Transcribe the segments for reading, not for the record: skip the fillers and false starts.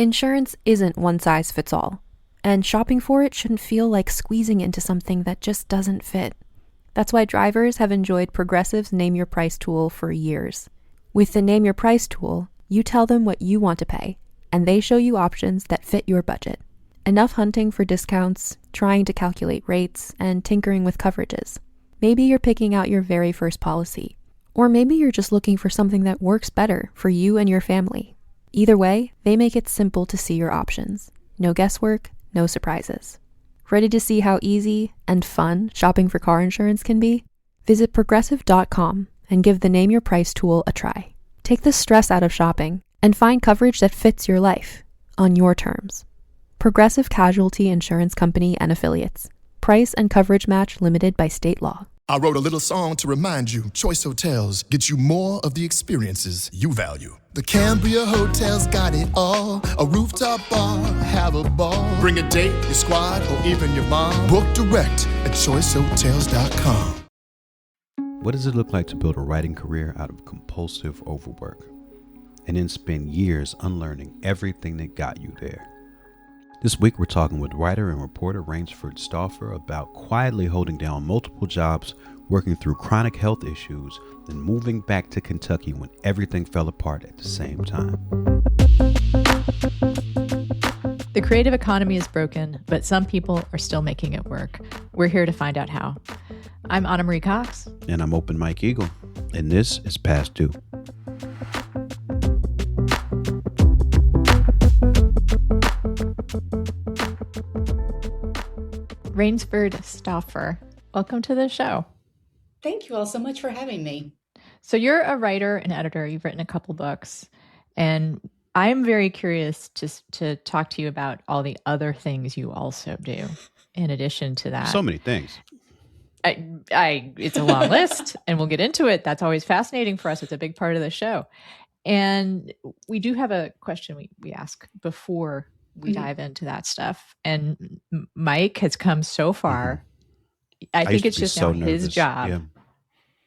Insurance isn't one size fits all, and shopping for it shouldn't feel like squeezing into something that just doesn't fit. That's why drivers have enjoyed Progressive's Name Your Price tool for years. With the Name Your Price tool, you tell them what you want to pay, and they show you options that fit your budget. Enough hunting for discounts, trying to calculate rates, and tinkering with coverages. Maybe you're picking out your very first policy, or maybe you're just looking for something that works better for you and your family. Either way, they make it simple to see your options. No guesswork, no surprises. Ready to see how easy and fun shopping for car insurance can be? Visit Progressive.com and give the Name Your Price tool a try. Take the stress out of shopping and find coverage that fits your life, on your terms. Progressive Casualty Insurance Company and Affiliates. Price and coverage match limited by state law. I wrote a little song to remind you, Choice Hotels get you more of the experiences you value. The Cambria Hotel's got it all. A rooftop bar, have a ball. Bring a date, your squad, or even your mom. Book direct at choicehotels.com. What does it look like to build a writing career out of compulsive overwork and then spend years unlearning everything that got you there? This week, we're talking with writer and reporter Rainesford Stauffer about quietly holding down multiple jobs, working through chronic health issues, and moving back to Kentucky when everything fell apart at the same time. The creative economy is broken, but some people are still making it work. We're here to find out how. I'm Anna Marie Cox. And I'm Open Mike Eagle. And this is Past Due. Rainesford Stauffer, welcome to the show. Thank you all so much for having me. So you're a writer and editor. You've written a couple books, and I'm very curious to talk to you about all the other things you also do in addition to that. So many things. It's a long list, and we'll get into it. That's always fascinating for us. It's a big part of the show. And we do have a question we ask before we dive into that stuff. And Mike has come so far. I think it's just now his job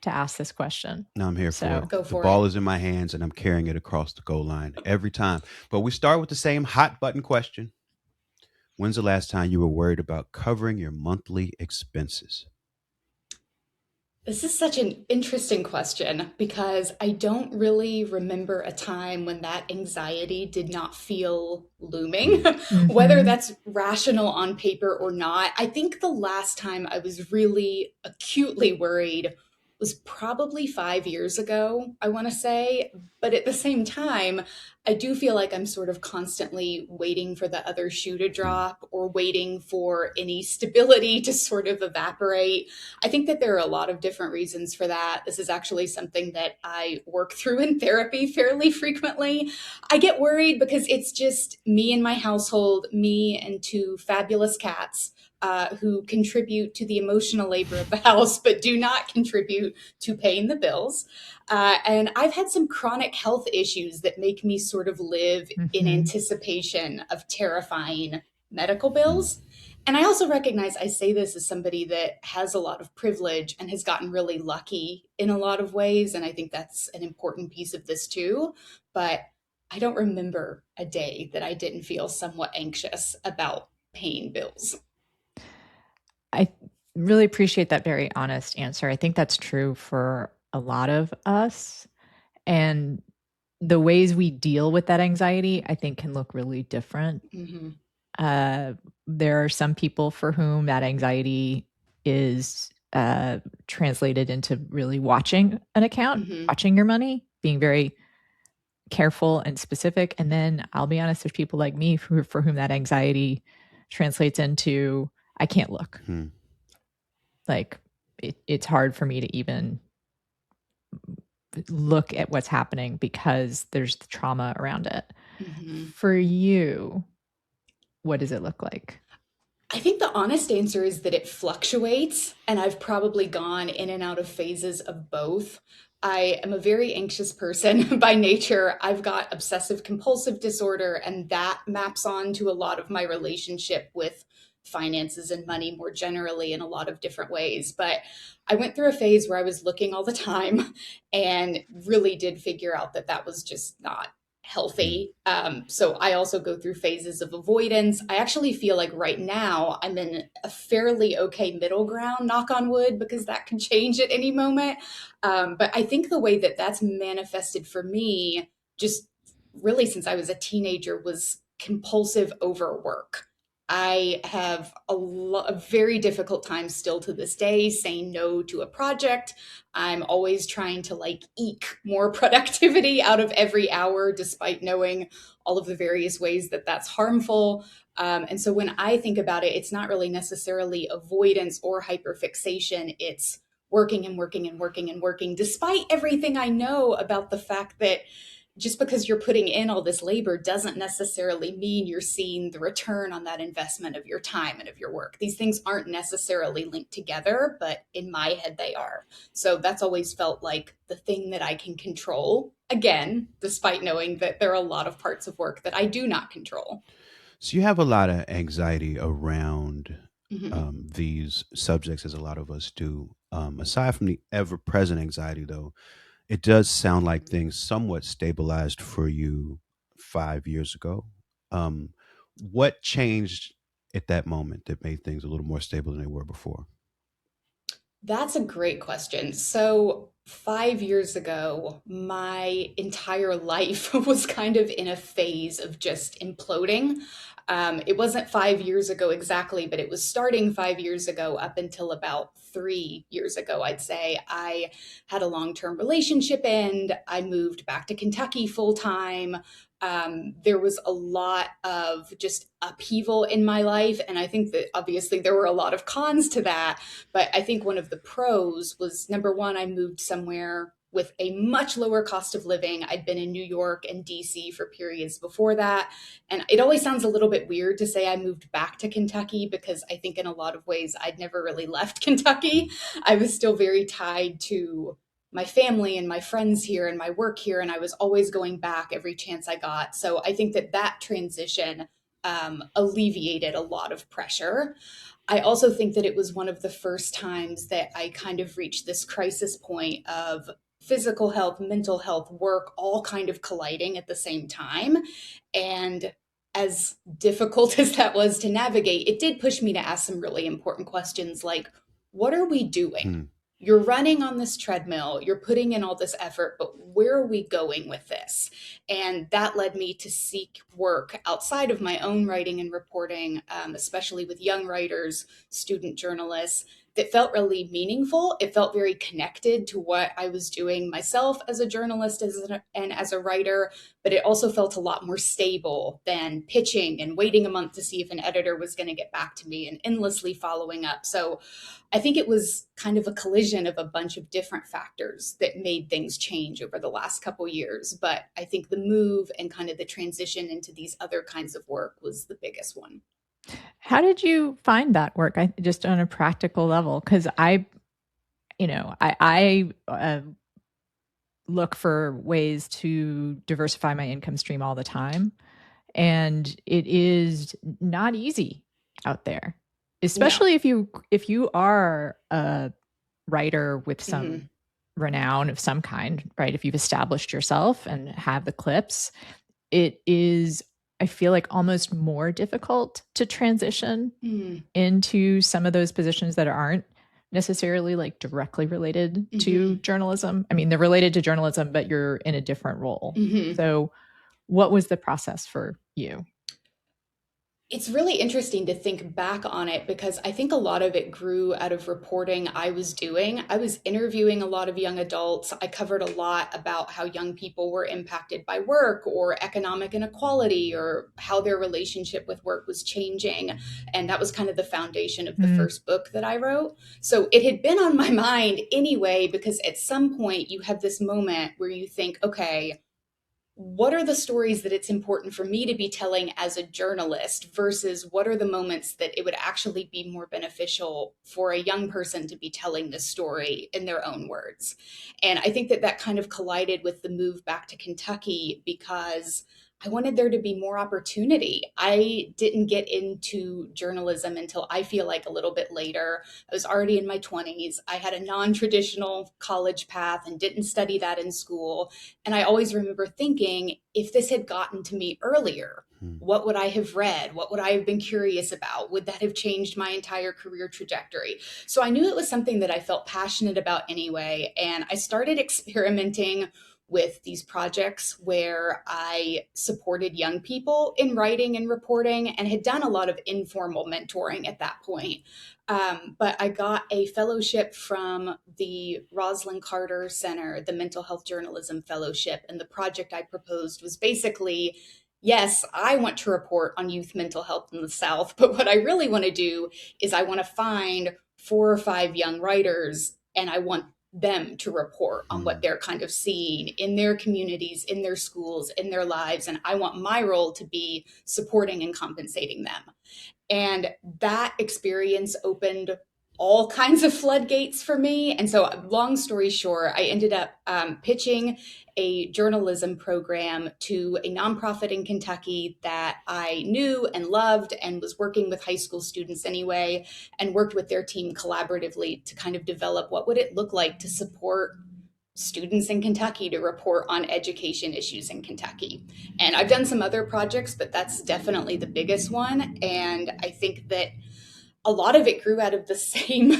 to ask this question. No, I'm here for it. Go for the ball is in my hands and I'm carrying it across the goal line every time. But we start with the same hot button question. When's the last time you were worried about covering your monthly expenses? This is such an interesting question because I don't really remember a time when that anxiety did not feel looming, whether that's rational on paper or not. I think the last time I was really acutely worried was probably 5 years ago, I want to say. But at the same time, I do feel like I'm sort of constantly waiting for the other shoe to drop or waiting for any stability to sort of evaporate. I think that there are a lot of different reasons for that. This is actually something that I work through in therapy fairly frequently. I get worried because it's just me and my household, me and two fabulous cats. Who contribute to the emotional labor of the house, but do not contribute to paying the bills. And I've had some chronic health issues that make me sort of live in anticipation of terrifying medical bills. And I also recognize I say this as somebody that has a lot of privilege and has gotten really lucky in a lot of ways. And I think that's an important piece of this too. But I don't remember a day that I didn't feel somewhat anxious about paying bills. I really appreciate that very honest answer. I think that's true for a lot of us. And the ways we deal with that anxiety, I think, can look really different. There are some people for whom that anxiety is translated into really watching an account, watching your money, being very careful and specific. And then I'll be honest, there's people like me for whom that anxiety translates into I can't look. Like it's hard for me to even look at what's happening because there's the trauma around it. For you, what does it look like? I think the honest answer is that it fluctuates, and I've probably gone in and out of phases of both. I am a very anxious person by nature. I've got obsessive compulsive disorder, and that maps on to a lot of my relationship with finances and money more generally in a lot of different ways. But I went through a phase where I was looking all the time and really did figure out that that was just not healthy. So I also go through phases of avoidance. I actually feel like right now I'm in a fairly okay middle ground, knock on wood, because that can change at any moment. But I think the way that that's manifested for me, just really since I was a teenager, was compulsive overwork. I have a very difficult time still to this day saying no to a project. I'm always trying to like eke more productivity out of every hour, despite knowing all of the various ways that that's harmful. And so when I think about it, it's not really necessarily avoidance or hyperfixation. It's working and working and working and working, despite everything I know about the fact that just because you're putting in all this labor doesn't necessarily mean you're seeing the return on that investment of your time and of your work. These things aren't necessarily linked together, but in my head they are. So that's always felt like the thing that I can control, again, despite knowing that there are a lot of parts of work that I do not control. So you have a lot of anxiety around Mm-hmm. these subjects, as a lot of us do. Aside from the ever present anxiety, though, it does sound like things somewhat stabilized for you 5 years ago. Um, what changed at that moment that made things a little more stable than they were before? That's a great question. So, 5 years ago, my entire life was kind of in a phase of just imploding. It wasn't 5 years ago exactly, but it was starting 5 years ago up until about 3 years ago, I'd say. I had a long term relationship end. I moved back to Kentucky full time. There was a lot of just upheaval in my life. And I think that obviously there were a lot of cons to that. But I think one of the pros was number one, I moved somewhere with a much lower cost of living. I'd been in New York and DC for periods before that. And it always sounds a little bit weird to say I moved back to Kentucky because I think in a lot of ways I'd never really left Kentucky. I was still very tied to my family and my friends here and my work here. And I was always going back every chance I got. So I think that that transition alleviated a lot of pressure. I also think that it was one of the first times that I kind of reached this crisis point of physical health, mental health, work, all kind of colliding at the same time. And as difficult as that was to navigate, it did push me to ask some really important questions like, what are we doing? Hmm. You're running on this treadmill, you're putting in all this effort, but where are we going with this? And that led me to seek work outside of my own writing and reporting, especially with young writers, student journalists, that felt really meaningful. It felt very connected to what I was doing myself as a journalist and as a writer, but it also felt a lot more stable than pitching and waiting a month to see if an editor was going to get back to me and endlessly following up. So I think it was kind of a collision of a bunch of different factors that made things change over the last couple years. But I think the move and kind of the transition into these other kinds of work was the biggest one. How did you find that work? Just on a practical level, because I look for ways to diversify my income stream all the time, and it is not easy out there, No. especially if you are a writer with Mm-hmm. some renown of some kind, right? If you've established yourself and have the clips, it is, I feel like, almost more difficult to transition Mm-hmm. into some of those positions that aren't necessarily like directly related to Mm-hmm. journalism. I mean, they're related to journalism, but you're in a different role. Mm-hmm. So, what was the process for you? It's really interesting to think back on it because I think a lot of it grew out of reporting I was doing. I was interviewing a lot of young adults. I covered a lot about how young people were impacted by work or economic inequality or how their relationship with work was changing. And that was kind of the foundation of the Mm, first book that I wrote. So it had been on my mind anyway, because at some point you have this moment where you think, okay, what are the stories that it's important for me to be telling as a journalist versus what are the moments that it would actually be more beneficial for a young person to be telling this story in their own words. And I think that that kind of collided with the move back to Kentucky because I wanted there to be more opportunity. I didn't get into journalism until I feel like a little bit later. I was already in my 20s. I had a non traditional college path and didn't study that in school. And I always remember thinking, if this had gotten to me earlier, what would I have read? What would I have been curious about? Would that have changed my entire career trajectory? So I knew it was something that I felt passionate about anyway. And I started experimenting with these projects where I supported young people in writing and reporting and had done a lot of informal mentoring at that point. But I got a fellowship from the Rosalind Carter Center, the Mental Health Journalism Fellowship. And the project I proposed was basically, yes, I want to report on youth mental health in the South, but what I really want to do is I want to find 4 or 5 young writers and I want them to report on what they're kind of seeing in their communities, in their schools, in their lives. And I want my role to be supporting and compensating them. And that experience opened all kinds of floodgates for me. And so, long story short, I ended up pitching a journalism program to a nonprofit in Kentucky that I knew and loved and was working with high school students anyway, and worked with their team collaboratively to kind of develop what would it look like to support students in Kentucky to report on education issues in Kentucky. And I've done some other projects, but that's definitely the biggest one. And I think that a lot of it grew out of the same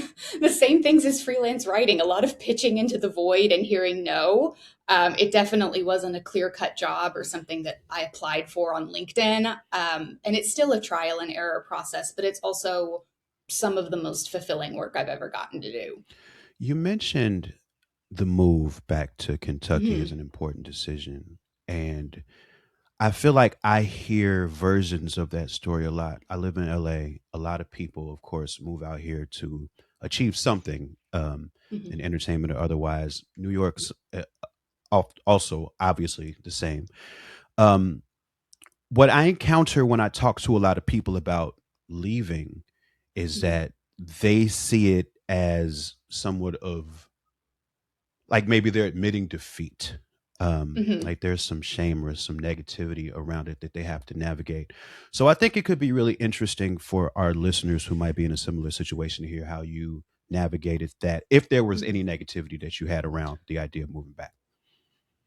things as freelance writing, a lot of pitching into the void and hearing no. It definitely wasn't a clear-cut job or something that I applied for on LinkedIn. And it's still a trial and error process, but it's also some of the most fulfilling work I've ever gotten to do. You mentioned the move back to Kentucky is Mhm. an important decision. And I feel like I hear versions of that story a lot. I live in LA. A lot of people, of course, move out here to achieve something in Mhm. entertainment or otherwise. New York's also obviously the same. Um, what I encounter when I talk to a lot of people about leaving is Mhm. that they see it as somewhat of like maybe they're admitting defeat. Mhm. Like there's some shame or some negativity around it that they have to navigate. So I think it could be really interesting for our listeners who might be in a similar situation to hear how you navigated that, if there was any Mhm. negativity that you had around the idea of moving back.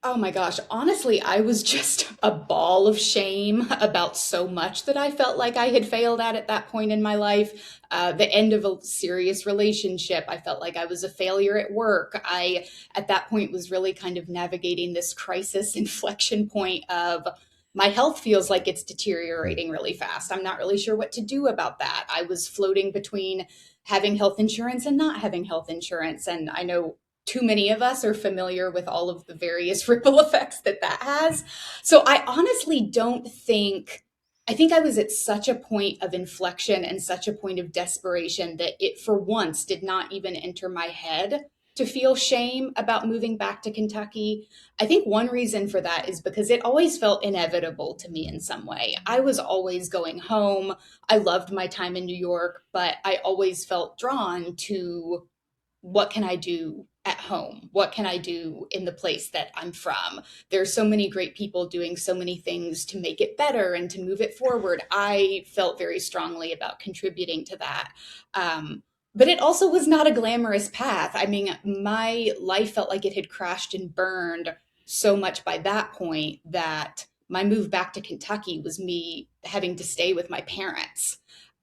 Oh my gosh. Honestly, I was just a ball of shame about so much that I felt like I had failed at that point in my life. The end of a serious relationship. I felt like I was a failure at work. At that point, was really kind of navigating this crisis inflection point of my health feels like it's Hmm. deteriorating really fast. I'm not really sure what to do about that. I was floating between having health insurance and not having health insurance. And I know too many of us are familiar with all of the various ripple effects that that has. So I honestly don't think, I think I was at such a point of inflection and such a point of desperation that it for once did not even enter my head to feel shame about moving back to Kentucky. I think one reason for that is because it always felt inevitable to me in some way. I was always going home. I loved my time in New York, but I always felt drawn to what can I do at home? What can I do in the place that I'm from? There's so many great people doing so many things to make it better and to move it forward. I felt very strongly about contributing to that. But it also was not a glamorous path. I mean, my life felt like it had crashed and burned so much by that point that my move back to Kentucky was me having to stay with my parents.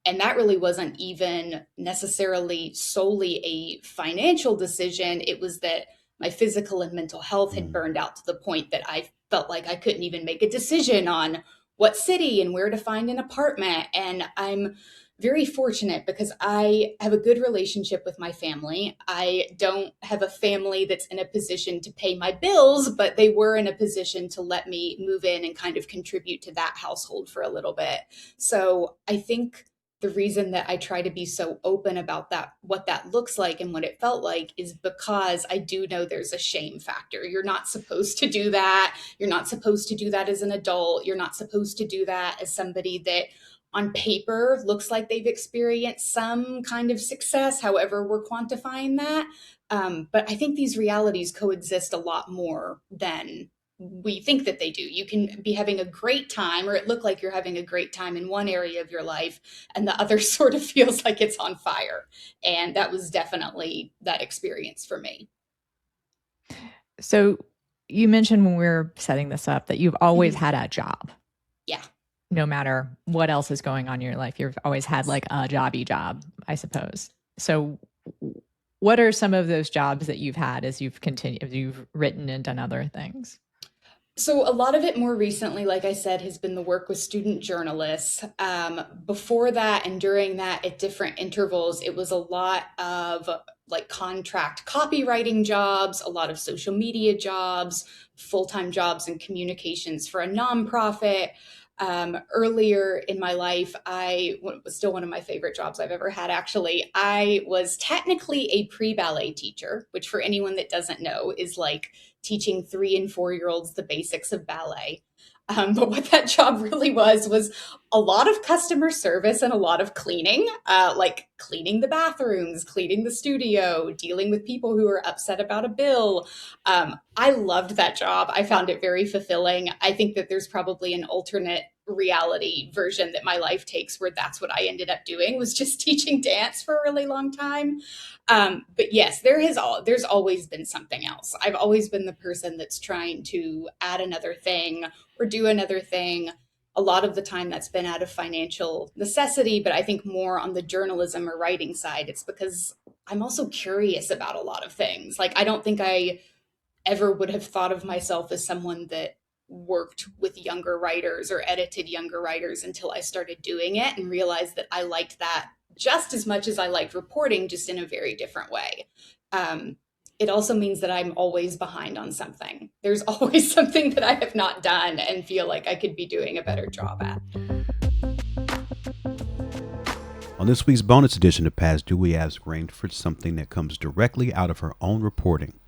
And that really wasn't even necessarily solely a financial decision. It was that my physical and mental health had Mm. burned out to the point that I felt like I couldn't even make a decision on what city and where to find an apartment. And I'm very fortunate because I have a good relationship with my family. I don't have a family that's in a position to pay my bills, but they were in a position to let me move in and kind of contribute to that household for a little bit. So I think the reason that I try to be so open about that, what that looks like and what it felt like, is because I do know there's a shame factor. You're not supposed to do that. You're not supposed to do that as an adult. You're not supposed to do that as somebody that on paper looks like they've experienced some kind of success, however we're quantifying that. But I think these realities coexist a lot more than we think that they do. You can be having a great time, or it look like you're having a great time in one area of your life, and the other sort of feels like it's on fire. And that was definitely that experience for me. So you mentioned when we were setting this up that you've always had a job. Yeah. No matter what else is going on in your life, you've always had like a jobby job, I suppose. So what are some of those jobs that you've had as you've continued, as you've written and done other things? So a lot of it more recently, like I said, has been the work with student journalists. Before that and during that, at different intervals, it was a lot of like contract copywriting jobs, a lot of social media jobs, full-time jobs in communications for a nonprofit. Earlier in my life, was still one of my favorite jobs I've ever had, actually. I was technically a pre-ballet teacher, which for anyone that doesn't know is like teaching 3 and 4-year-olds the basics of ballet. But what that job really was a lot of customer service and a lot of cleaning, like cleaning the bathrooms, cleaning the studio, dealing with people who are upset about a bill. I loved that job. I found it very fulfilling. I think that there's probably an alternate reality version that my life takes where that's what I ended up doing, was just teaching dance for a really long time. But yes, there's always been something else. I've always been the person that's trying to add another thing or do another thing. A lot of the time that's been out of financial necessity, but I think more on the journalism or writing side, it's because I'm also curious about a lot of things. Like, I don't think I ever would have thought of myself as someone that worked with younger writers or edited younger writers until I started doing it and realized that I liked that just as much as I liked reporting, just in a very different way. It also means that I'm always behind on something. There's always something that I have not done and feel like I could be doing a better job at. On this week's bonus edition of Past Due, we ask Rainesford something that comes directly out of her own reporting.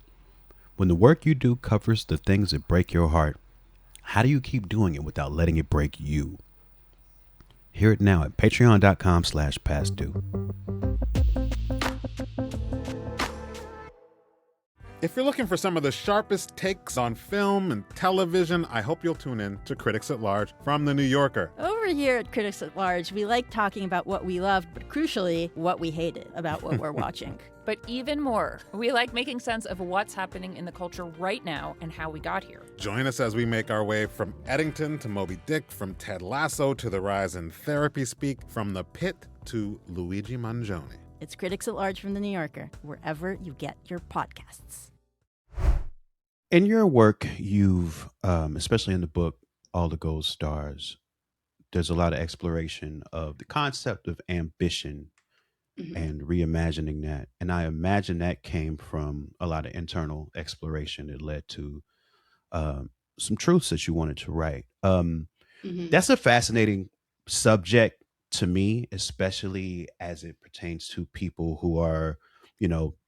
When the work you do covers the things that break your heart, how do you keep doing it without letting it break you? Hear it now at patreon.com/pastdue. If you're looking for some of the sharpest takes on film and television, I hope you'll tune in to Critics at Large from The New Yorker. Over here at Critics at Large, we like talking about what we loved, but crucially, what we hated about what we're watching. But even more, we like making sense of what's happening in the culture right now and how we got here. Join us as we make our way from Eddington to Moby Dick, from Ted Lasso to the rise in therapy speak, from The Pit to Luigi Mangione. It's Critics at Large from The New Yorker, wherever you get your podcasts. In your work, you've, especially in the book, All the Gold Stars, there's a lot of exploration of the concept of ambition and reimagining that. And I imagine that came from a lot of internal exploration that led to some truths that you wanted to write. That's a fascinating subject to me, especially as it pertains to people who are,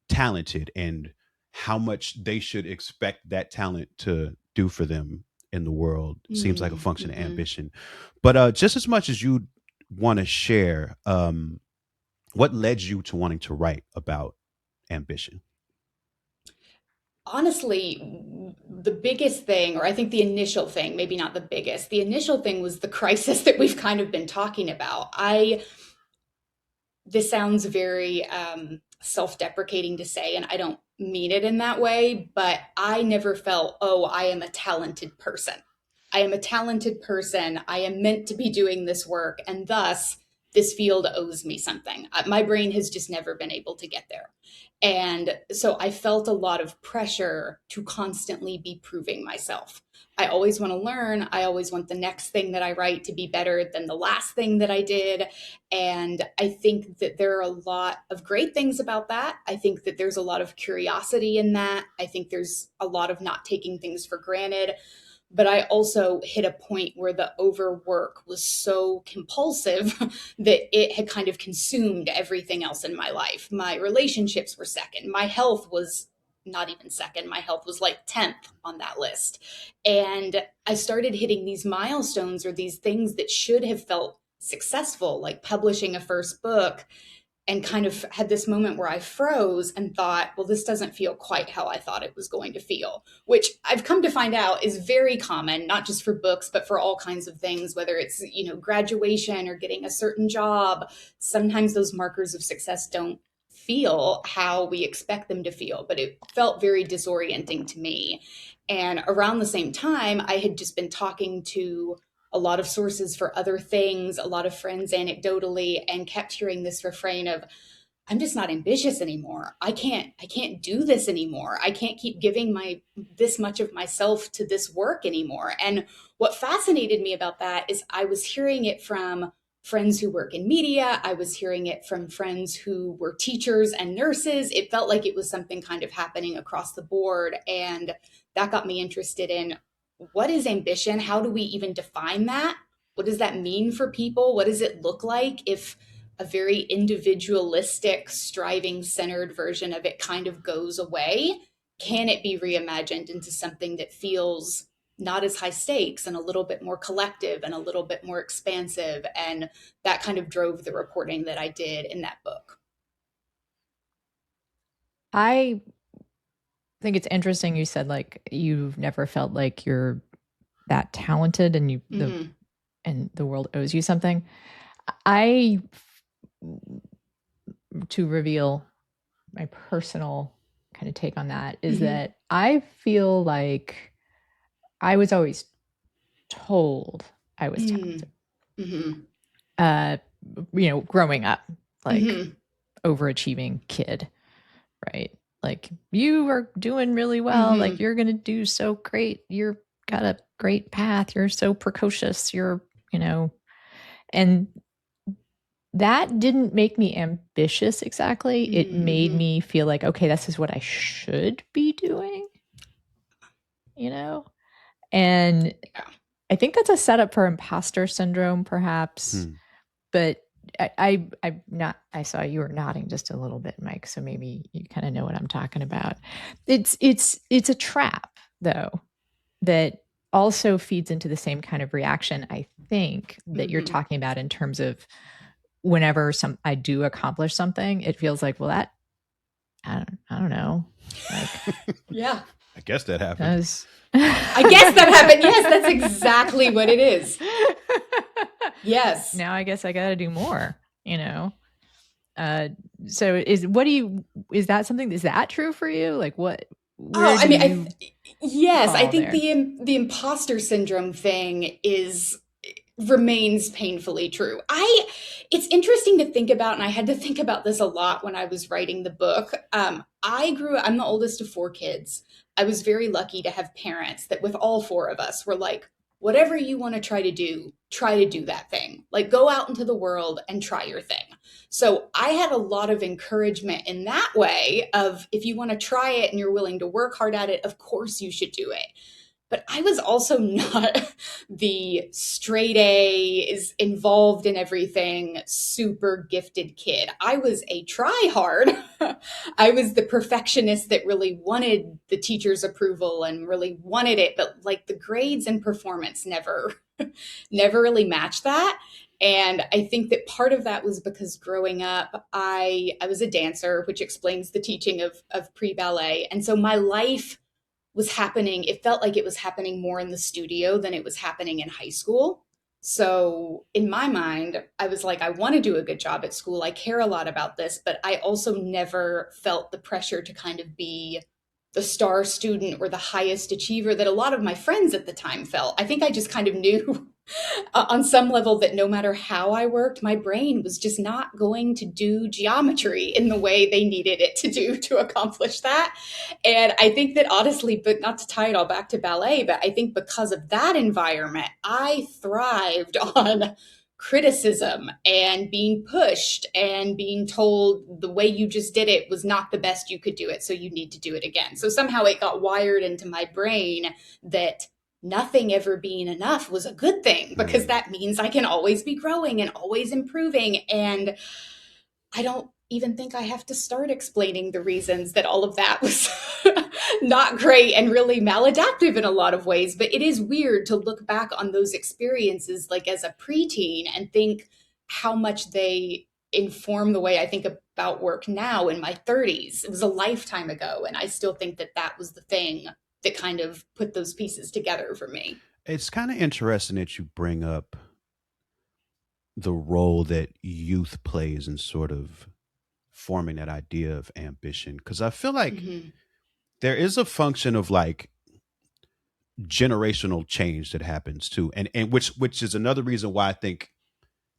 talented and how much they should expect that talent to do for them in the world. Seems like a function of ambition. But just as much as you want to share, what led you to wanting to write about ambition? Honestly, the biggest thing, or I think the initial thing, maybe not the biggest, the initial thing was the crisis that we've kind of been talking about. This sounds very self-deprecating to say, and I don't mean it in that way, but I never felt, oh, I am a talented person. I am a talented person. I am meant to be doing this work, and thus this field owes me something. My brain has just never been able to get there. And so I felt a lot of pressure to constantly be proving myself. I always want to learn. I always want the next thing that I write to be better than the last thing that I did. And I think that there are a lot of great things about that. I think that there's a lot of curiosity in that. I think there's a lot of not taking things for granted. But I also hit a point where the overwork was so compulsive that it had kind of consumed everything else in my life. My relationships were second. My health was not even second. My health was like 10th on that list. And I started hitting these milestones or these things that should have felt successful, like publishing a first book. and kind of had this moment where I froze and thought, well, this doesn't feel quite how I thought it was going to feel, which I've come to find out is very common, not just for books, but for all kinds of things, whether it's, graduation or getting a certain job. Sometimes those markers of success don't feel how we expect them to feel, but it felt very disorienting to me. And around the same time, I had just been talking to a lot of sources for other things, a lot of friends anecdotally, and kept hearing this refrain of, I'm just not ambitious anymore. I can't do this anymore. I can't keep giving this much of myself to this work anymore. And what fascinated me about that is I was hearing it from friends who work in media. I was hearing it from friends who were teachers and nurses. It felt like it was something kind of happening across the board. And that got me interested in, what is ambition? How do we even define that? What does that mean for people? What does it look like if a very individualistic, striving-centered version of it kind of goes away? Can it be reimagined into something that feels not as high stakes and a little bit more collective and a little bit more expansive? And that kind of drove the reporting that I did in that book. I think it's interesting you said like you've never felt like you're that talented and and the world owes you something. To reveal my personal kind of take on that is that I feel like I was always told I was talented. Growing up, like overachieving kid, right? Like, you are doing really well. Like, you're going to do so great. You're got a great path. You're so precocious. And that didn't make me ambitious exactly. It made me feel like, okay, this is what I should be doing, And I think that's a setup for imposter syndrome, perhaps. But I saw you were nodding just a little bit, Mike. So maybe you kind of know what I'm talking about. It's a trap, though, that also feeds into the same kind of reaction, I think, that you're talking about in terms of whenever I do accomplish something, it feels like, well, that I don't know. Like, yeah. I guess that happened. I guess that happened. Yes, that's exactly what it is. Yes. Now I guess I got to do more, So is that something, is that true for you? Like what? Yes, I think the imposter syndrome thing remains painfully true. It's interesting to think about, and I had to think about this a lot when I was writing the book. I'm the oldest of 4 kids. I was very lucky to have parents that with all 4 of us were like, whatever you want to try to do that thing. Like, go out into the world and try your thing. So I had a lot of encouragement in that way of, if you want to try it and you're willing to work hard at it, of course you should do it. But I was also not the straight A, is involved in everything, super gifted kid. I was a try-hard. I was the perfectionist that really wanted the teacher's approval and really wanted it, but like the grades and performance never really matched that. And I think that part of that was because growing up, I was a dancer, which explains the teaching of pre-ballet. And so my life was happening, it felt like it was happening more in the studio than it was happening in high school. So in my mind, I was like, I want to do a good job at school. I care a lot about this, but I also never felt the pressure to kind of be the star student or the highest achiever that a lot of my friends at the time felt. I think I just kind of knew on some level that no matter how I worked, my brain was just not going to do geometry in the way they needed it to do to accomplish that. And I think that honestly, but not to tie it all back to ballet, but I think because of that environment, I thrived on criticism and being pushed and being told the way you just did it was not the best you could do it, so you need to do it again. So somehow it got wired into my brain that nothing ever being enough was a good thing, because that means I can always be growing and always improving. And I don't even think I have to start explaining the reasons that all of that was not great and really maladaptive in a lot of ways. But it is weird to look back on those experiences like as a preteen and think how much they inform the way I think about work now in my 30s. It was a lifetime ago, and I still think that that was the thing that kind of put those pieces together for me. It's kind of interesting that you bring up the role that youth plays in sort of forming that idea of ambition, because I feel like there is a function of like generational change that happens too, and which is another reason why I think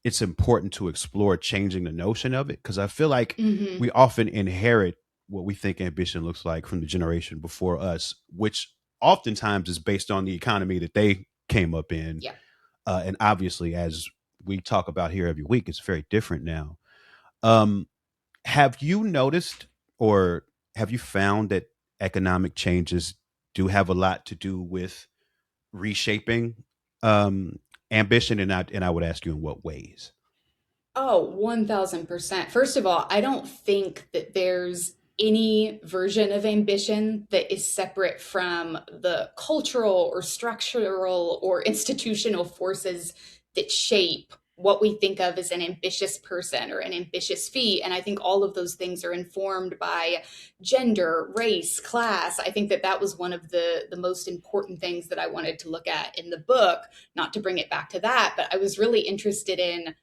it's important to explore changing the notion of it, because I feel like we often inherit what we think ambition looks like from the generation before us, which oftentimes is based on the economy that they came up in. Yeah. And obviously, as we talk about here every week, it's very different now. Have you noticed, or have you found that economic changes do have a lot to do with reshaping ambition? And I would ask you, in what ways? Oh, 1000%. First of all, I don't think that there's any version of ambition that is separate from the cultural or structural or institutional forces that shape what we think of as an ambitious person or an ambitious feat. And I think all of those things are informed by gender, race, class. I think that that was one of the most important things that I wanted to look at in the book, not to bring it back to that, but I was really interested in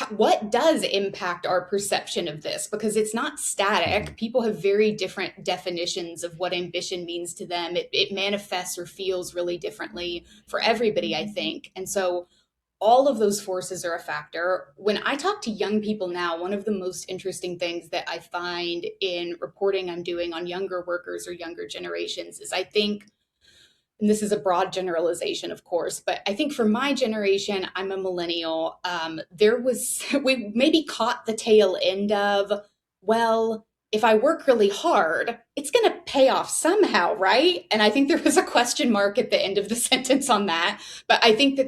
what does impact our perception of this, because it's not static. People have very different definitions of what ambition means to them. It manifests or feels really differently for everybody, I think. And so all of those forces are a factor. When I talk to young people now, one of the most interesting things that I find in reporting I'm doing on younger workers or younger generations is, I think, and this is a broad generalization, of course, but I think for my generation, I'm a millennial. We maybe caught the tail end of, well, if I work really hard, it's going to pay off somehow, right? And I think there was a question mark at the end of the sentence on that. But I think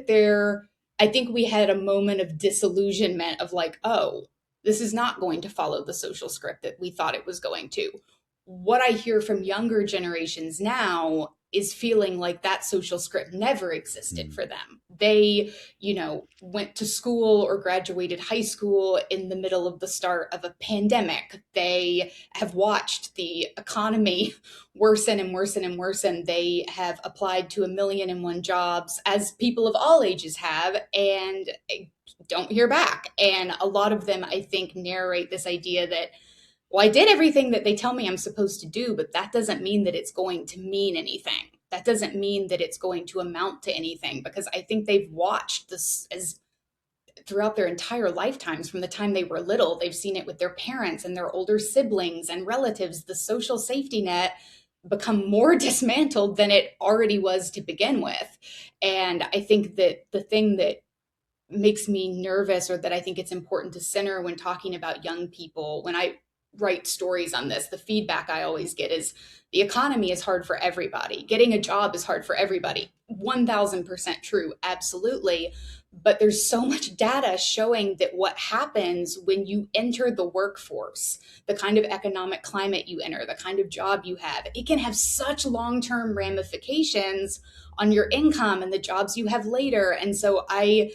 we had a moment of disillusionment of like, oh, this is not going to follow the social script that we thought it was going to. What I hear from younger generations now is feeling like that social script never existed for them. They, went to school or graduated high school in the middle of the start of a pandemic. They have watched the economy worsen and worsen and worsen. They have applied to 1,000,001 jobs, as people of all ages have, and don't hear back. And a lot of them, I think, narrate this idea that, well, I did everything that they tell me I'm supposed to do, but that doesn't mean that it's going to mean anything. That doesn't mean that it's going to amount to anything, because I think they've watched this as throughout their entire lifetimes. From the time they were little, they've seen it with their parents and their older siblings and relatives, the social safety net become more dismantled than it already was to begin with. And I think that the thing that makes me nervous, or that I think it's important to center when talking about young people, when I write stories on this, the feedback I always get is, the economy is hard for everybody. Getting a job is hard for everybody. 1000% true, absolutely. But there's so much data showing that what happens when you enter the workforce, the kind of economic climate you enter, the kind of job you have, it can have such long-term ramifications on your income and the jobs you have later. And so I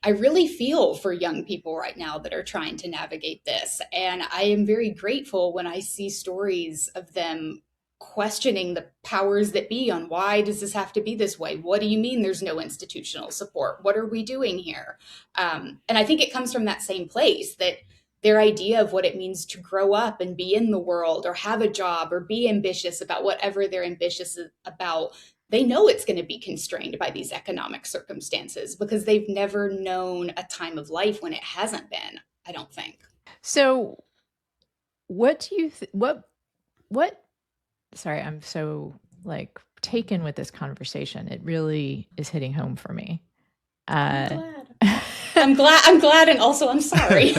really feel for young people right now that are trying to navigate this. And I am very grateful when I see stories of them questioning the powers that be on, why does this have to be this way? What do you mean there's no institutional support? What are we doing here? And I think it comes from that same place, that their idea of what it means to grow up and be in the world, or have a job, or be ambitious about whatever they're ambitious about, they know it's going to be constrained by these economic circumstances, because they've never known a time of life when it hasn't been, I don't think. So what do you what sorry, I'm so taken with this conversation. It really is hitting home for me. I'm glad, and also I'm sorry.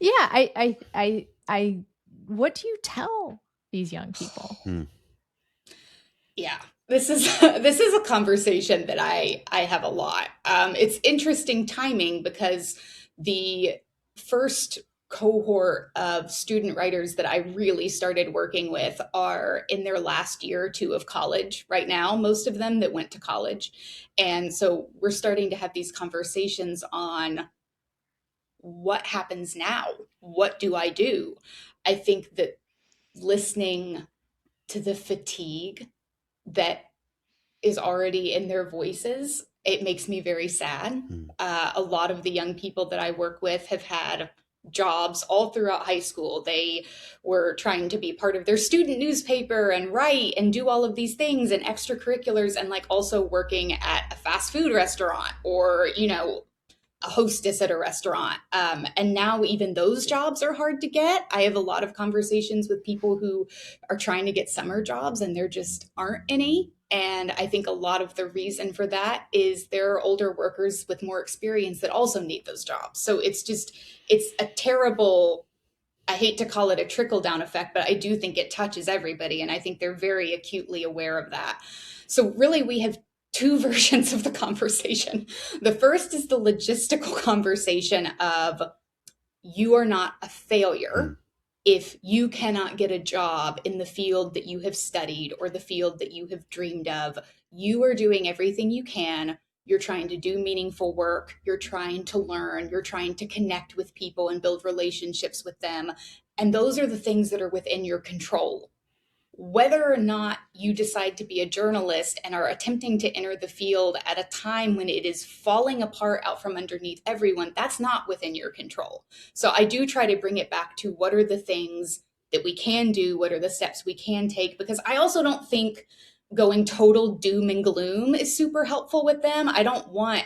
Yeah, I what do you tell these young people? Yeah, this is a conversation that I have a lot. It's interesting timing, because the first cohort of student writers that I really started working with are in their last year or two of college right now, most of them that went to college. And so we're starting to have these conversations on what happens now? What do I do? I think that listening to the fatigue that is already in their voices, it makes me very sad. A lot of the young people that I work with have had jobs all throughout high school. They were trying to be part of their student newspaper and write and do all of these things and extracurriculars, and like also working at a fast food restaurant or, you know, a hostess at a restaurant. And now even those jobs are hard to get. I have a lot of conversations with people who are trying to get summer jobs and there just aren't any. And I think a lot of the reason for that is there are older workers with more experience that also need those jobs. So it's a terrible, I hate to call it a trickle down effect, but I do think it touches everybody. And I think they're very acutely aware of that. So really we have two versions of the conversation. The first is the logistical conversation of you are not a failure if you cannot get a job in the field that you have studied or the field that you have dreamed of. You are doing everything you can. You're trying to do meaningful work. You're trying to learn. You're trying to connect with people and build relationships with them. And those are the things that are within your control. Whether or not you decide to be a journalist and are attempting to enter the field at a time when it is falling apart out from underneath everyone, that's not within your control. So I do try to bring it back to what are the things that we can do? What are the steps we can take? Because I also don't think going total doom and gloom is super helpful with them. I don't want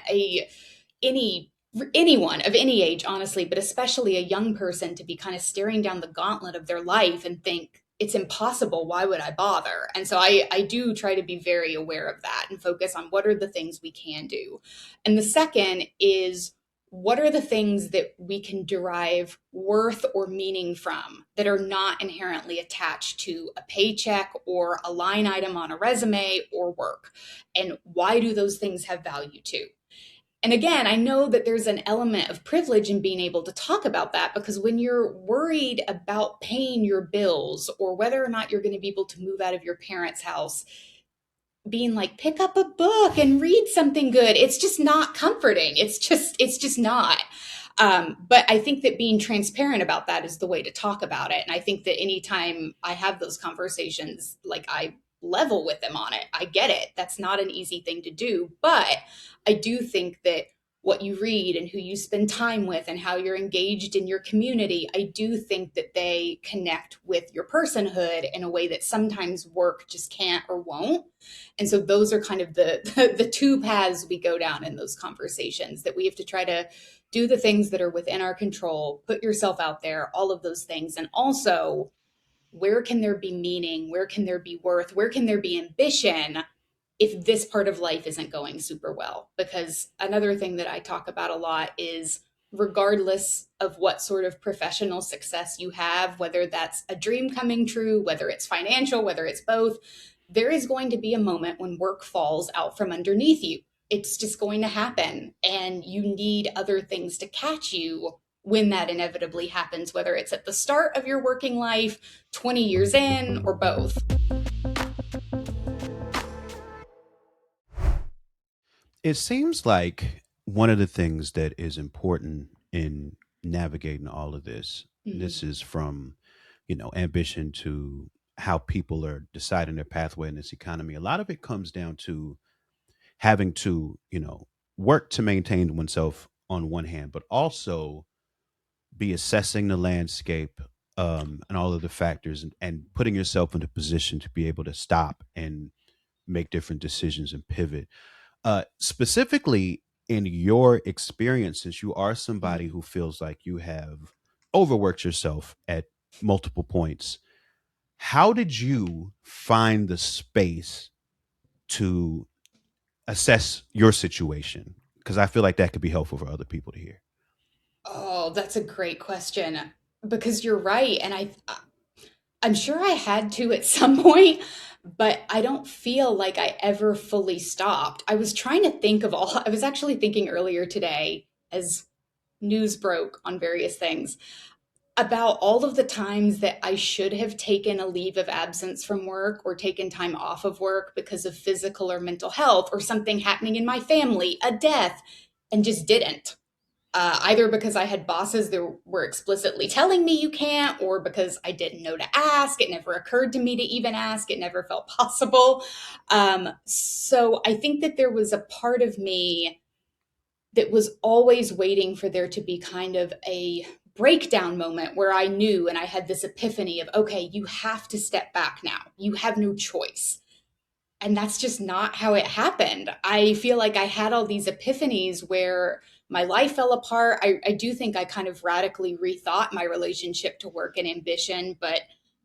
anyone of any age, honestly, but especially a young person to be kind of staring down the gauntlet of their life and think, it's impossible. Why would I bother? And so I do try to be very aware of that and focus on what are the things we can do. And the second is what are the things that we can derive worth or meaning from that are not inherently attached to a paycheck or a line item on a resume or work? And why do those things have value too? And again, I know that there's an element of privilege in being able to talk about that, because when you're worried about paying your bills or whether or not you're going to be able to move out of your parents' house, being like, pick up a book and read something good, it's just not comforting. It's just not. But I think that being transparent about that is the way to talk about it. And I think that anytime I have those conversations, like I level with them on it. I get it. That's not an easy thing to do. But I do think that what you read and who you spend time with and how you're engaged in your community, I do think that they connect with your personhood in a way that sometimes work just can't or won't. And so those are kind of the two paths we go down in those conversations, that we have to try to do the things that are within our control, put yourself out there, all of those things. And also, where can there be meaning? Where can there be worth? Where can there be ambition if this part of life isn't going super well? Because another thing that I talk about a lot is, regardless of what sort of professional success you have, whether that's a dream coming true, whether it's financial, whether it's both, there is going to be a moment when work falls out from underneath you. It's just going to happen. And you need other things to catch you when that inevitably happens, whether it's at the start of your working life, 20 years in, or both. It seems like one of the things that is important in navigating all of this, this is from, ambition to how people are deciding their pathway in this economy. A lot of it comes down to having to, work to maintain oneself on one hand, but also be assessing the landscape, and all of the factors, and putting yourself in a position to be able to stop and make different decisions and pivot. Specifically, in your experience, since you are somebody who feels like you have overworked yourself at multiple points, how did you find the space to assess your situation? Because I feel like that could be helpful for other people to hear. Oh, that's a great question, because you're right. And I'm sure I had to at some point, but I don't feel like I ever fully stopped. I was trying to think of I was actually thinking earlier today as news broke on various things. about all of the times that I should have taken a leave of absence from work or taken time off of work because of physical or mental health or something happening in my family, a death, and just didn't. Either because I had bosses that were explicitly telling me you can't, or because I didn't know to ask. It never occurred to me to even ask. It never felt possible. So I think that there was a part of me that was always waiting for there to be kind of a breakdown moment where I knew and I had this epiphany of, okay, you have to step back now. You have no choice. And that's just not how it happened. I feel like I had all these epiphanies where my life fell apart. I do think I kind of radically rethought my relationship to work and ambition, but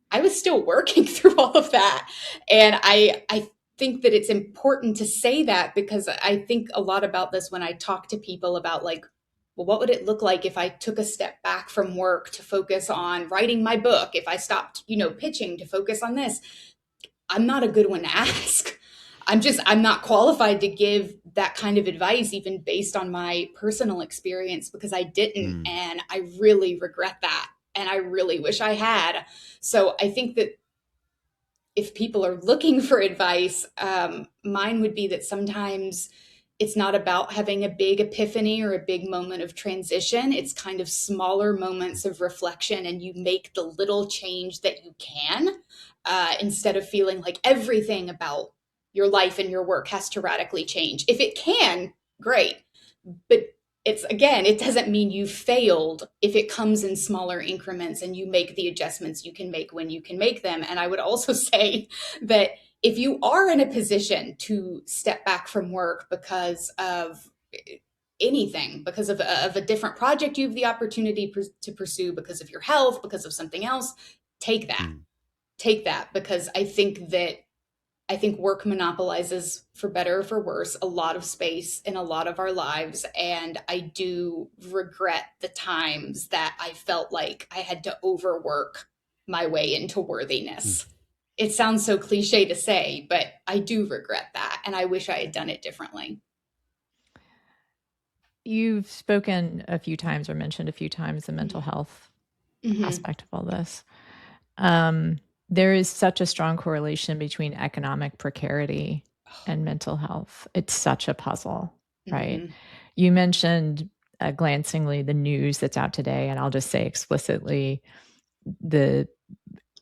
I was still working through all of that. And I think that it's important to say that because I think a lot about this when I talk to people about like, well, what would it look like if I took a step back from work to focus on writing my book? If I stopped, pitching to focus on this? I'm not a good one to ask. I'm not qualified to give that kind of advice, even based on my personal experience, because I didn't. And I really regret that. And I really wish I had. So I think that if people are looking for advice, mine would be that sometimes it's not about having a big epiphany or a big moment of transition. It's kind of smaller moments of reflection, and you make the little change that you can, instead of feeling like everything about your life and your work has to radically change. If it can, great. But it doesn't mean you failed if it comes in smaller increments and you make the adjustments you can make when you can make them. And I would also say that if you are in a position to step back from work because of anything, because of a different project you have the opportunity to pursue, because of your health, because of something else, take that. Take that, because I think work monopolizes, for better or for worse, a lot of space in a lot of our lives. And I do regret the times that I felt like I had to overwork my way into worthiness. It sounds so cliche to say, but I do regret that. And I wish I had done it differently. You've spoken a few times or mentioned a few times the mental health aspect of all this. There is such a strong correlation between economic precarity and mental health. It's such a puzzle, right? You mentioned glancingly the news that's out today, and I'll just say explicitly the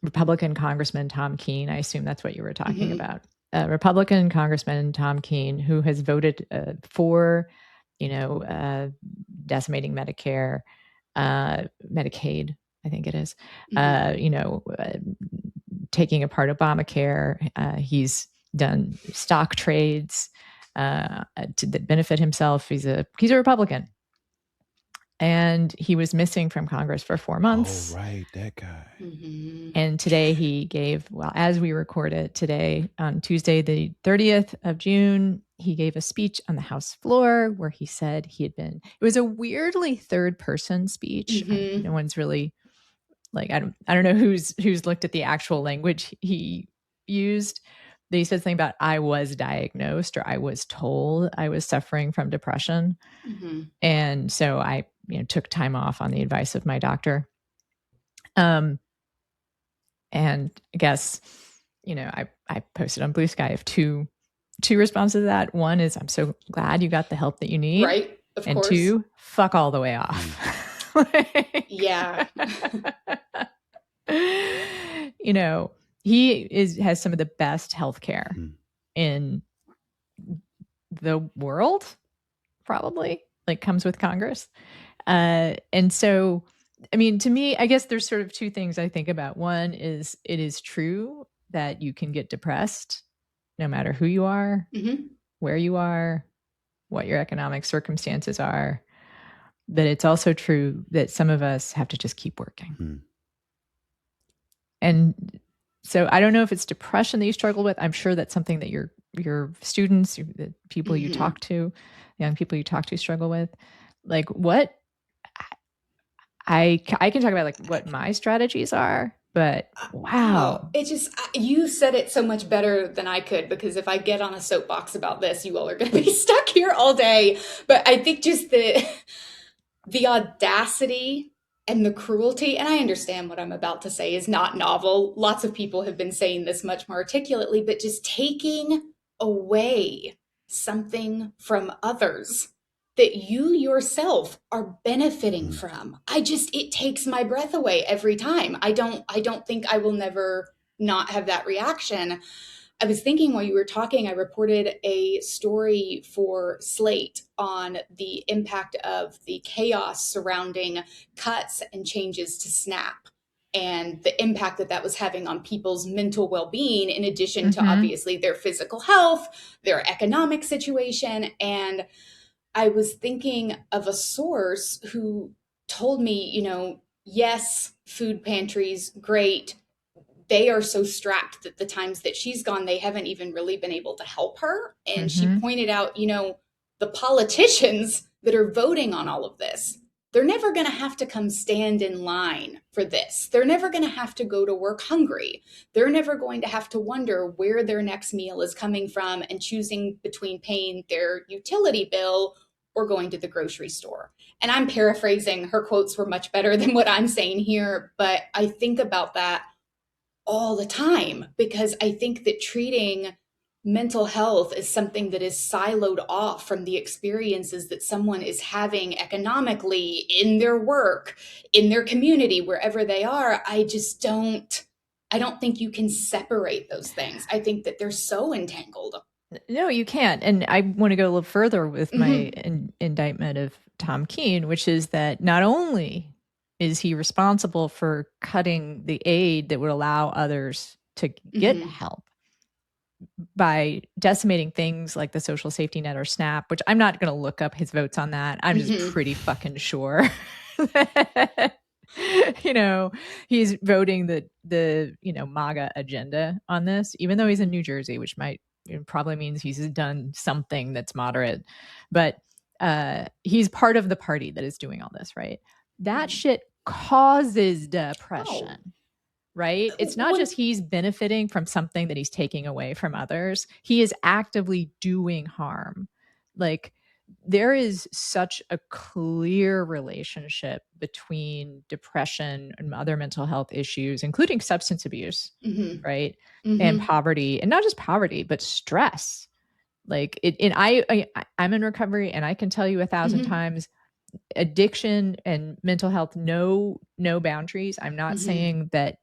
Republican Congressman Tom Keene. I assume that's what you were talking about. Republican Congressman Tom Keene, who has voted for, decimating Medicare, Medicaid, I think it is, taking apart Obamacare. He's done stock trades that benefit himself. He's a Republican. And he was missing from Congress for 4 months. Oh, right, that guy. And today he gave, as we record it today, on Tuesday, the 30th of June, he gave a speech on the House floor where he said it was a weirdly third person speech. No one's really, I don't know who's looked at the actual language he used. But he said something about, I was diagnosed, or I was told I was suffering from depression. And so I took time off on the advice of my doctor. And I guess, I posted on Blue Sky of two responses to that. One is, I'm so glad you got the help that you need. Right. Of course. And two, fuck all the way off. Yeah. He has some of the best healthcare in the world, probably, comes with Congress. And so, to me, I guess there's sort of two things I think about. One is, it is true that you can get depressed no matter who you are, where you are, what your economic circumstances are. But it's also true that some of us have to just keep working. And so I don't know if it's depression that you struggle with. I'm sure that's something that your students, the people you talk to, young people you talk to, struggle with. What I can talk about what my strategies are, but wow. It just, you said it so much better than I could, because if I get on a soapbox about this, you all are going to be stuck here all day. But I think just the audacity and the cruelty, and I understand what I'm about to say is not novel. Lots of people have been saying this much more articulately, but just taking away something from others that you yourself are benefiting from. It takes my breath away every time. I don't think I will never not have that reaction. I was thinking while you were talking, I reported a story for Slate on the impact of the chaos surrounding cuts and changes to SNAP and the impact that that was having on people's mental well-being, in addition to obviously their physical health, their economic situation. And I was thinking of a source who told me, yes, food pantries, great. They are so strapped that the times that she's gone, they haven't even really been able to help her. And she pointed out, the politicians that are voting on all of this, they're never going to have to come stand in line for this. They're never going to have to go to work hungry. They're never going to have to wonder where their next meal is coming from and choosing between paying their utility bill or going to the grocery store. And I'm paraphrasing. Her quotes were much better than what I'm saying here, but I think about that all the time, because I think that treating mental health as something that is siloed off from the experiences that someone is having economically, in their work, in their community, wherever they are, I don't think you can separate those things. I think that they're so entangled. No, you can't. And I want to go a little further with my indictment of Tom Keene, which is that not only is he responsible for cutting the aid that would allow others to get help by decimating things like the social safety net or SNAP, which I'm not going to look up his votes on that. I'm just pretty fucking sure that, he's voting the MAGA agenda on this, even though he's in New Jersey, which probably means he's done something that's moderate. But he's part of the party that is doing all this, right? That shit causes depression, right? It's not just he's benefiting from something that he's taking away from others. He is actively doing harm. Like, there is such a clear relationship between depression and other mental health issues, including substance abuse, right? And poverty, and not just poverty, but stress. Like I'm in recovery, and I can tell you 1,000 times, addiction and mental health, no boundaries. I'm not saying that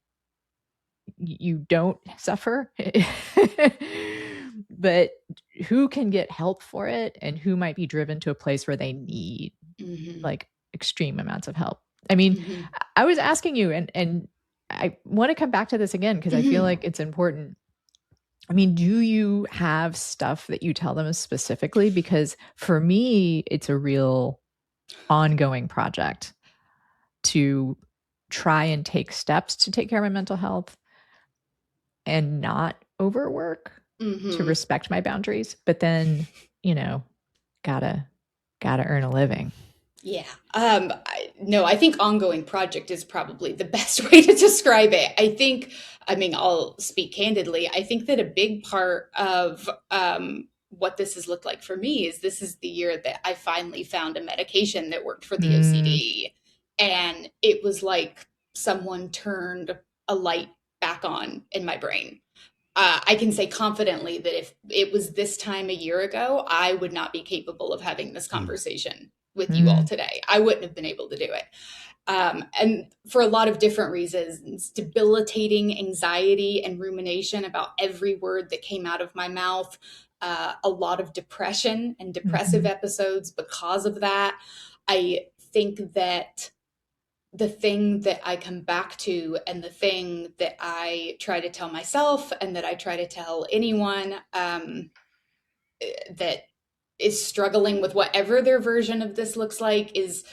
you don't suffer, but who can get help for it and who might be driven to a place where they need like extreme amounts of help. I mean, I was asking you, and I want to come back to this again because I feel like it's important. I mean, do you have stuff that you tell them specifically? Because for me, it's a real ongoing project to try and take steps to take care of my mental health and not overwork, to respect my boundaries, but then, gotta earn a living. Yeah. I think ongoing project is probably the best way to describe it. I'll speak candidly. I think that a big part of what this has looked like for me is this is the year that I finally found a medication that worked for the OCD. And it was like someone turned a light back on in my brain. I can say confidently that if it was this time a year ago, I would not be capable of having this conversation with you all today. I wouldn't have been able to do it. And for a lot of different reasons, debilitating anxiety and rumination about every word that came out of my mouth, a lot of depression and depressive episodes because of that. I think that the thing that I come back to, and the thing that I try to tell myself and that I try to tell anyone that is struggling with whatever their version of this looks like, is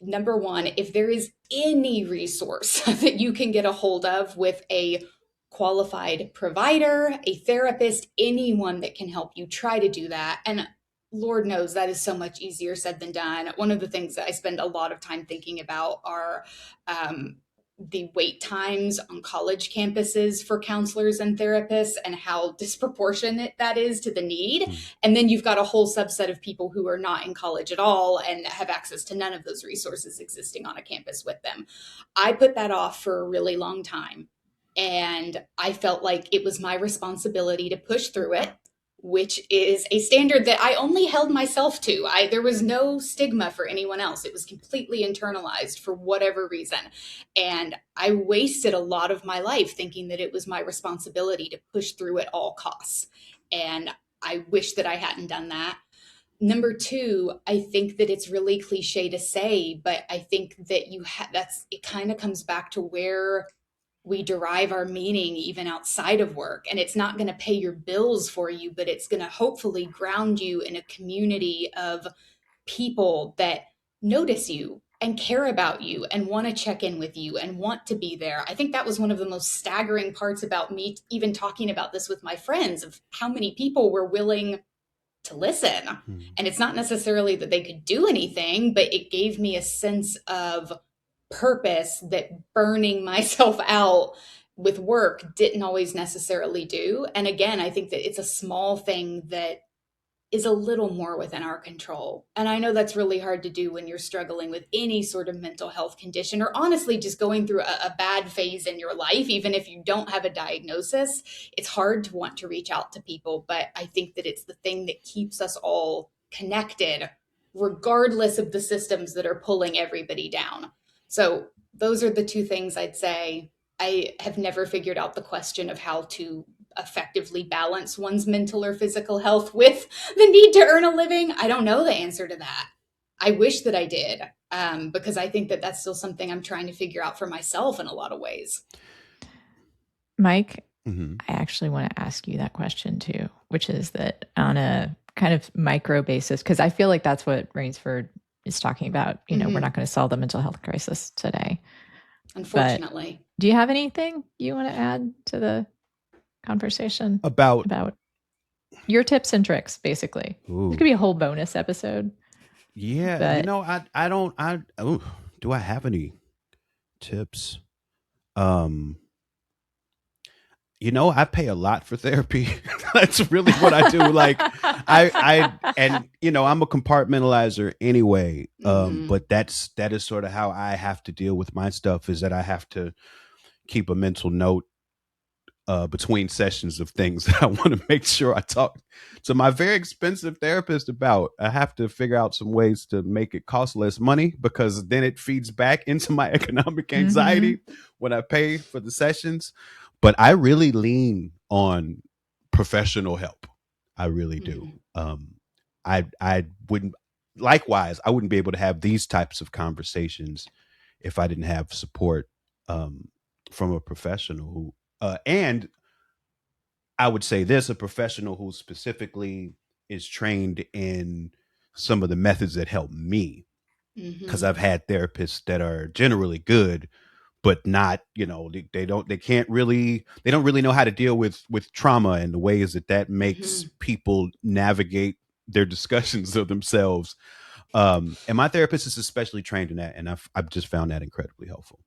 number one, if there is any resource that you can get a hold of with a qualified provider, a therapist, anyone that can help you, try to do that. And Lord knows that is so much easier said than done. One of the things that I spend a lot of time thinking about are the wait times on college campuses for counselors and therapists and how disproportionate that is to the need. And then you've got a whole subset of people who are not in college at all and have access to none of those resources existing on a campus with them. I put that off for a really long time. And I felt like it was my responsibility to push through it, which is a standard that I only held myself to. There was no stigma for anyone else. It was completely internalized for whatever reason. And I wasted a lot of my life thinking that it was my responsibility to push through at all costs. And I wish that I hadn't done that. Number two, I think that it's really cliche to say, but I think that it kind of comes back to where we derive our meaning even outside of work. And it's not going to pay your bills for you, but it's going to hopefully ground you in a community of people that notice you and care about you and want to check in with you and want to be there. I think that was one of the most staggering parts about me even talking about this with my friends, of how many people were willing to listen. And it's not necessarily that they could do anything, but it gave me a sense of purpose that burning myself out with work didn't always necessarily do. And again, I think that it's a small thing that is a little more within our control. And I know that's really hard to do when you're struggling with any sort of mental health condition, or honestly just going through a bad phase in your life. Even if you don't have a diagnosis, it's hard to want to reach out to people. But I think that it's the thing that keeps us all connected, regardless of the systems that are pulling everybody down. So those are the two things I'd say. I have never figured out the question of how to effectively balance one's mental or physical health with the need to earn a living. I don't know the answer to that. I wish that I did, because I think that that's still something I'm trying to figure out for myself in a lot of ways. Mike, I actually want to ask you that question too, which is that on a kind of micro basis, because I feel like that's what Rainesford is talking about. You know, we're not going to solve the mental health crisis today, unfortunately. But do you have anything you want to add to the conversation about your tips and tricks? Basically, it could be a whole bonus episode. Yeah, but, you know, do I have any tips? You know, I pay a lot for therapy. That's really what I do. Like and you know, I'm a compartmentalizer anyway. But that is sort of how I have to deal with my stuff, is that I have to keep a mental note between sessions of things that I want to make sure I talk to my very expensive therapist about. I have to figure out some ways to make it cost less money, because then it feeds back into my economic anxiety when I pay for the sessions. But I really lean on professional help. I really do. I wouldn't be able to have these types of conversations if I didn't have support from a professional who and I would say this, a professional who specifically is trained in some of the methods that help me. Because I've had therapists that are generally good, but not, you know, they don't really know how to deal with trauma and the ways that makes people navigate their discussions of themselves. And my therapist is especially trained in that, and I've just found that incredibly helpful.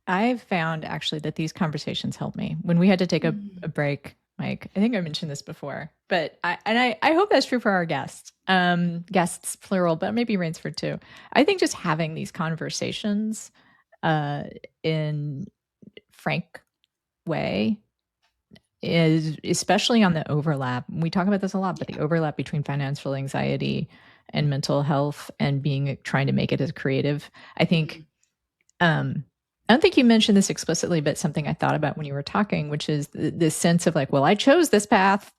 I've found actually that these conversations help me. When we had to take a break, Mike, I think I mentioned this before, but I hope that's true for our guests, plural, but maybe Rainesford too. I think just having these conversations in frank way is, especially on the overlap. We talk about this a lot, but the overlap between financial anxiety and mental health and trying to make it as creative. I think, I don't think you mentioned this explicitly, but something I thought about when you were talking, which is this sense of like, well, I chose this path.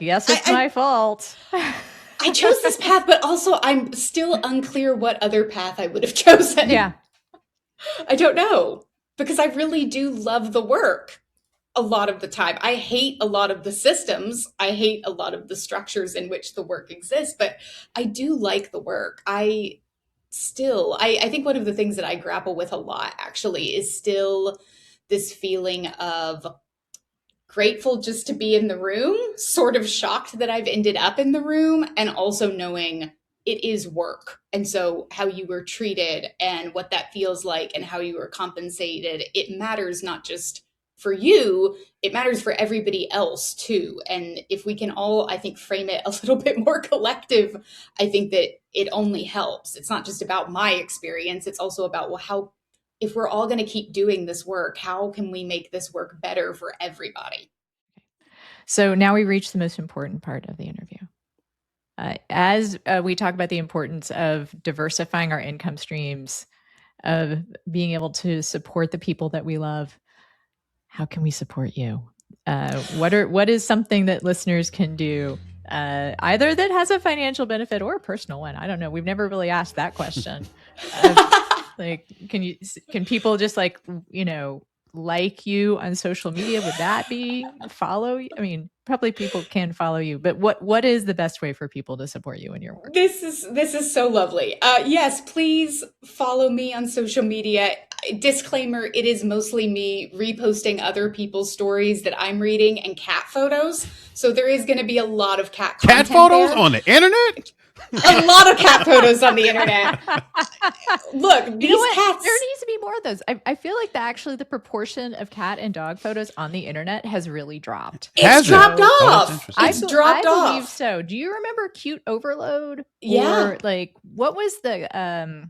Yes, it's my fault. I chose this path, but also I'm still unclear what other path I would have chosen. Yeah. I don't know, because I really do love the work a lot of the time. I hate a lot of the systems. I hate a lot of the structures in which the work exists, but I do like the work. I think one of the things that I grapple with a lot actually is still this feeling of grateful just to be in the room, sort of shocked that I've ended up in the room, and also knowing it is work. And so how you were treated and what that feels like and how you were compensated, it matters not just for you, it matters for everybody else too. And if we can all, I think, frame it a little bit more collective, I think that it only helps. It's not just about my experience. It's also about, well, how, if we're all going to keep doing this work, how can we make this work better for everybody? So now we reach the most important part of the interview. As we talk about the importance of diversifying our income streams, of being able to support the people that we love, how can we support you? What is something that listeners can do, either that has a financial benefit or a personal one? I don't know. We've never really asked that question. Like, can people just like you on social media? Would that be follow you? I mean, probably people can follow you, but what is the best way for people to support you in your work? This is so lovely. Yes, please follow me on social media. Disclaimer, it is mostly me reposting other people's stories that I'm reading and cat photos. So there is going to be a lot of cat content photos there. on the internet? A lot of cat photos on the internet. Look, these cats. There needs to be more of those. I feel like the proportion of cat and dog photos on the internet has really dropped. It's dropped off. I off. believe so. Do you remember Cute Overload? Yeah. Or like, what was the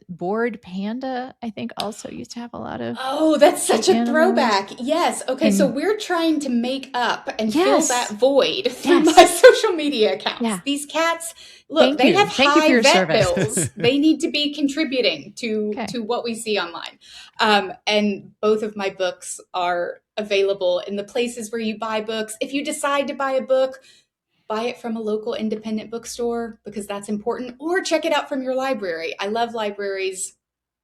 Bored Panda? I think also used to have a lot of. Oh, that's such a animals. Throwback. Yes. Okay. So we're trying to make up and fill Yes. that void through my social media accounts. Yeah. These cats, look, they have Thank you for high your vet service. bills. They need to be contributing to what we see online. And both of my books are available in the places where you buy books. If you decide to buy a book, buy it from a local independent bookstore because that's important, or check it out from your library. I love libraries.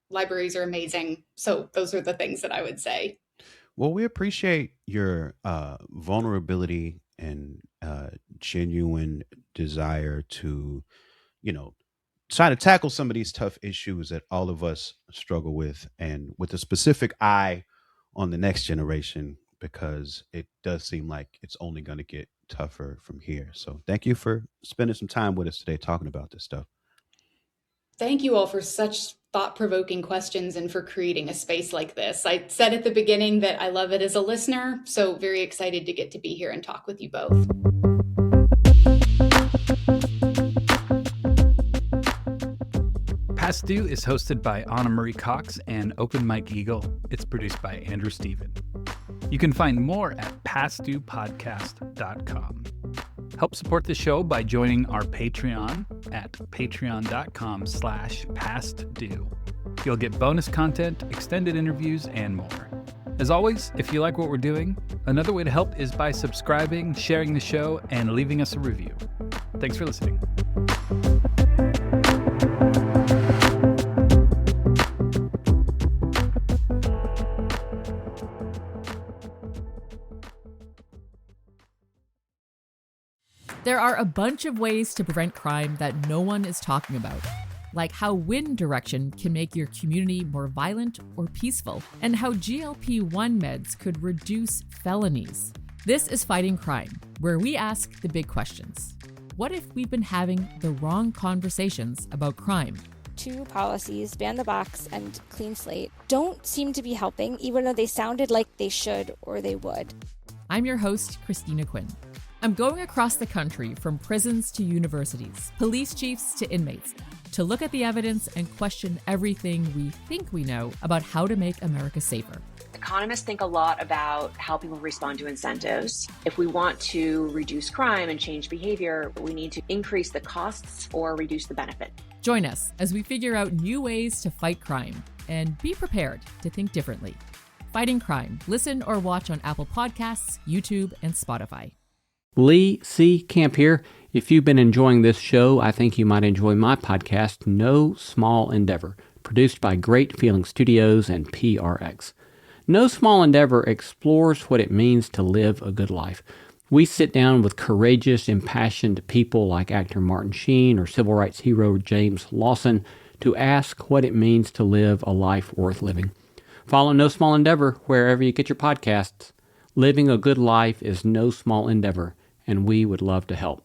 Libraries are amazing. So those are the things that I would say. Well, we appreciate your vulnerability and genuine desire to, try to tackle some of these tough issues that all of us struggle with, and with a specific eye on the next generation, because it does seem like it's only going to get tougher from here. So thank you for spending some time with us today talking about this stuff. Thank you all for such thought-provoking questions and for creating a space like this. I said at the beginning that I love it as a listener, so very excited to get to be here and talk with you both. Past Due is hosted by Anna Marie Cox and Open Mike Eagle. It's produced by Andrew Steven. You can find more at pastduepodcast.com. Help support the show by joining our Patreon at patreon.com/pastdue. You'll get bonus content, extended interviews, and more. As always, if you like what we're doing, another way to help is by subscribing, sharing the show, and leaving us a review. Thanks for listening. There are a bunch of ways to prevent crime that no one is talking about, like how wind direction can make your community more violent or peaceful, and how GLP-1 meds could reduce felonies. This is Fighting Crime, where we ask the big questions. What if we've been having the wrong conversations about crime? Two policies, ban the box and clean slate, don't seem to be helping, even though they sounded like they should or they would. I'm your host, Christina Quinn. I'm going across the country from prisons to universities, police chiefs to inmates, to look at the evidence and question everything we think we know about how to make America safer. Economists think a lot about how people respond to incentives. If we want to reduce crime and change behavior, we need to increase the costs or reduce the benefit. Join us as we figure out new ways to fight crime and be prepared to think differently. Fighting Crime. Listen or watch on Apple Podcasts, YouTube, and Spotify. Lee C. Camp here. If you've been enjoying this show, I think you might enjoy my podcast, No Small Endeavor, produced by Great Feeling Studios and PRX. No Small Endeavor explores what it means to live a good life. We sit down with courageous, impassioned people like actor Martin Sheen or civil rights hero James Lawson to ask what it means to live a life worth living. Follow No Small Endeavor wherever you get your podcasts. Living a good life is no small endeavor, and we would love to help.